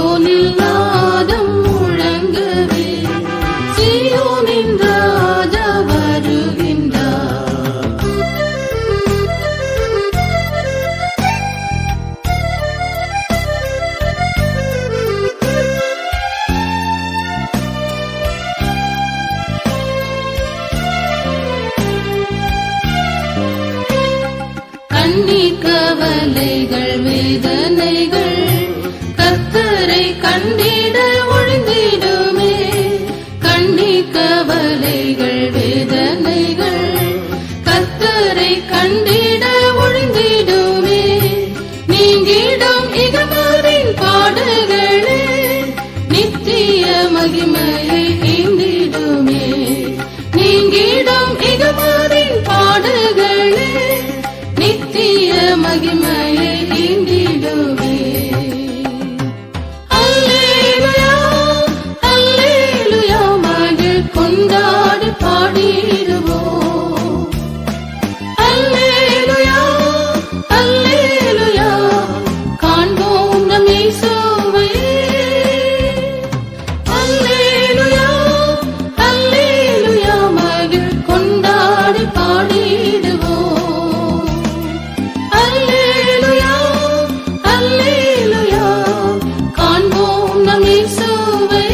சீயோனில் நாதம் முழங்கவே சீயோனின் ராஜா வருகின்றார். கண்ணீர் கவலைகள் வேதனைகள் கர்த்தரை கண்டிட ஒழிந்திடுமே. கண்ணீர் கவலைகள் வேதனைகள் கர்த்தரை கண்டிட ஒழிந்திடுமே. நீங்கிடும் இகமரின் பாடுகளே நித்திய மகிமையை ஈந்திடுமே. நீங்கிடும் இகமரின் பாடுகளே நித்திய மகிமையை ஈந்திடுவே. அல்லேலூயா அல்லேலூயா மகிழ் கொண்டாடி பாடிடுவோம். அல்லேலூயா அல்லேலூயா காண்போம் நம் இயேசுவை. அல்லேலூயா அல்லேலூயா மகிழ் கொண்டாடி பாடிடுவோம். அல்லேலூயா அல்லேலூயா காண்போம் நம் இயேசுவை.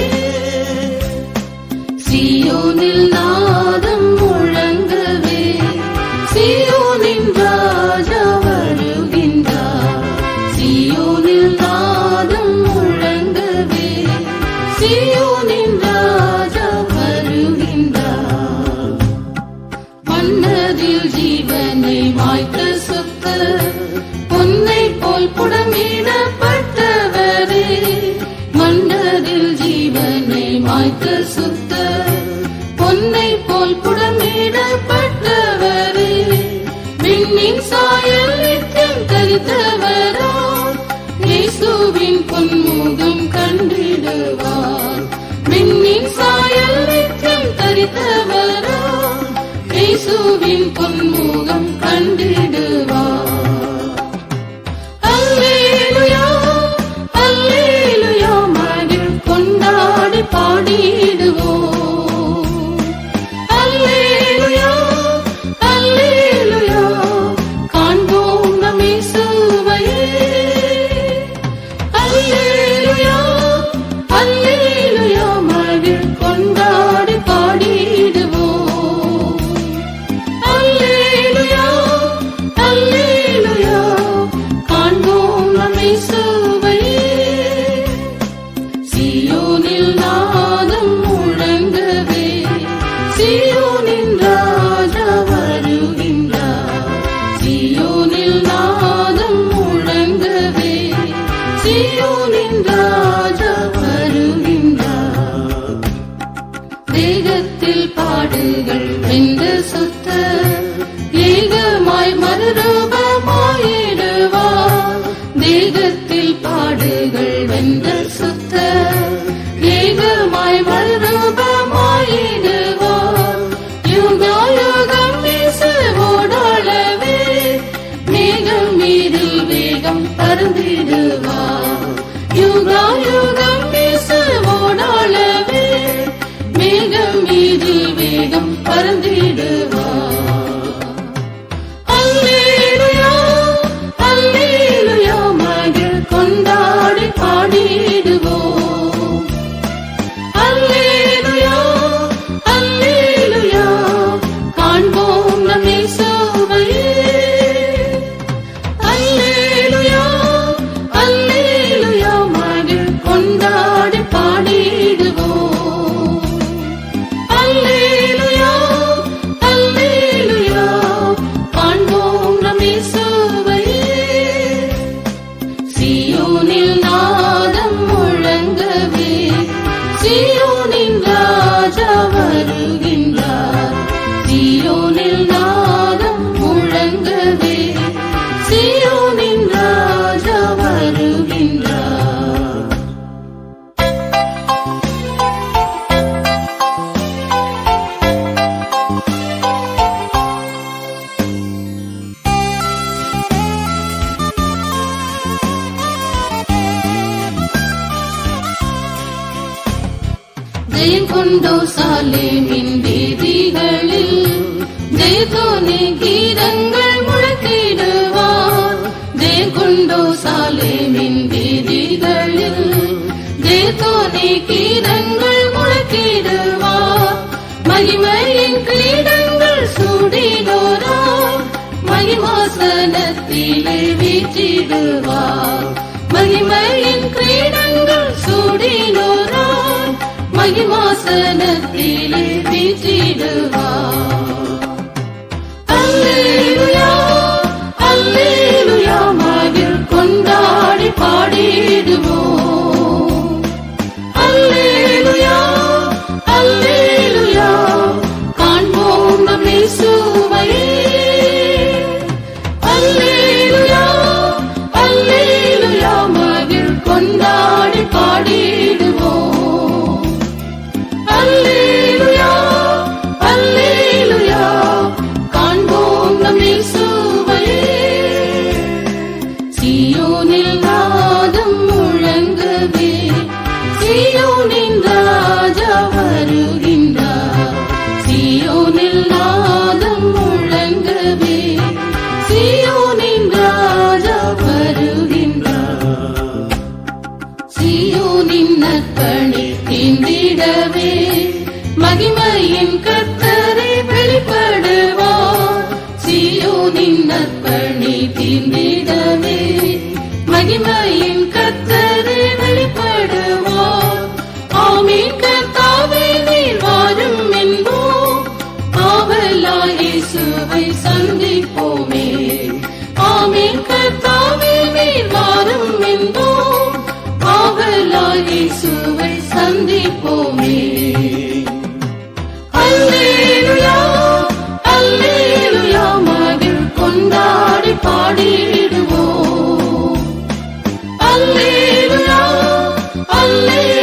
சீயோனில் நாதம் முழங்கவே சீயோனின் ராஜா வருகின்றார். சீயோனில் நாதம் முழங்கவே சீயோனின் ராஜா வருகின்றார். மன்னதில் ஜீவனை மாய்த்த சுத்த பொன்னை போல் புடமிடப்பட்டவரே. மன்னதில் ஜீவனை மாய்த்த சுத்த பொன்னை போல் புடமிடப்பட்டவரே. விண்ணின் சாயல் நித்தியம் தரித்தவரா இயேசுவின் பொன்முகம் கண்டிடுவார். விண்ணின் சாயல் நித்தியம் தரித்தவரா இயேசுவின் பொன்முகம் கண்டிடுவார். அல்லேலூயா அல்லேலூயா மகிழ் கொண்டாடி பாடிடுவோம். அல்லேலூயா அல்லேலூயா காண்போம் நம் இயேசுவை. அல்லேலூயா அல்லேலூயா மகிழ் கொண்டாடி பாடிடுவோம். அல்லேலூயா அல்லேலூயா காண்போம் நம் இயேசுவை. சீயோனில் நாதம் முழங்கவே சீயோனின் ராஜா வருகின்றார். சீயோனில் நாதம் முழங்கவே சீயோனின் ராஜா வருகின்றார். தேகத்தில் பாடுகள் வென்ற சுத்த ஏகமாய் மறுரூபமாயிடுவார். தேகத்தில் பாடுகள் வென்ற சுத்த ஏகமாய் மறுரூபமாயிடுவார். யுகாயுகம் இயேசுவோடளவே மேகம் மீதில் வேகம் பறந்திடுவார். யுகாயுகம் இயேசுவோடளவே மேகம் மீதில் வேகம் பறந்திடுவார். அல்லேலூயா அல்லேலூயா மகிழ் கொண்டாடி பாடிடுவோம். அல்லேலூயா அல்லேலூயா காண்போம் நம் இயேசுவை. அல்லேலூயா அல்லேலூயா மகிழ் கொண்டாடி பாடிடுவோம். அல்லேலூயா அல்லேலூயா ஜெயம் கொண்டோ சாலேமின் வீதிகளில் ஜெயத்தோனே கீதங்கள் முழக்கிடுவார். ஜெயம் கொண்டோ சாலேமின் வீதிகளில் ஜெயத்தோனே கீதங்கள் முழக்கிடுவார். மகிமையின் கிரீடங்கள் சூடினோரார் மகிமாசனத்திலே வீற்றிடுவார். மகிமையின் கிரீடங்கள் சூடினோரார் மகிமாசனத்திலே வீற்றிடுவார். அல்லேலூயா அல்லேலூயா மகிழ் கொண்டாடி பாடிடுவோம். அல்லேலூயா அல்லேலூயா காண்போம் நம் இயேசுவையே. அல்லேலூயா அல்லேலூயா மகிழ் கொண்டாடி பாடிடுவோம். அல்லேலூயா அல்லேலூயா காண்போம் நம் இயேசுவையே. சீயோனில் நாதம் முழங்கவே சீயோனின் ராஜா வருகின்றார். சீயோனில் நாதம் முழங்கவே சீயோனின் ராஜா வருகின்றார். சீயோனின் நற்பணி தீண்டிடவே மகிமையின் கர்த்தரே வெளிப்படுவார். சீயோனின் நற்பணி தீண்டிடவே மகிமையின் கர்த்தரே வெளிப்படுவார். ஆமென் கர்த்தாவே நீர் வாரும் என்போம் ஆவலாய் இயேசுவை சந்திப்போமே. ஆமென் கர்த்தாவே நீர் வாரும் என்போம் ஆவலாய் இயேசுவை சந்திப்போமே. அல்லேலூயா அல்லேலூயா மகிழ் கொண்டாடி பாடிடுவோம். அல்லேலூயா அல்லேலூயா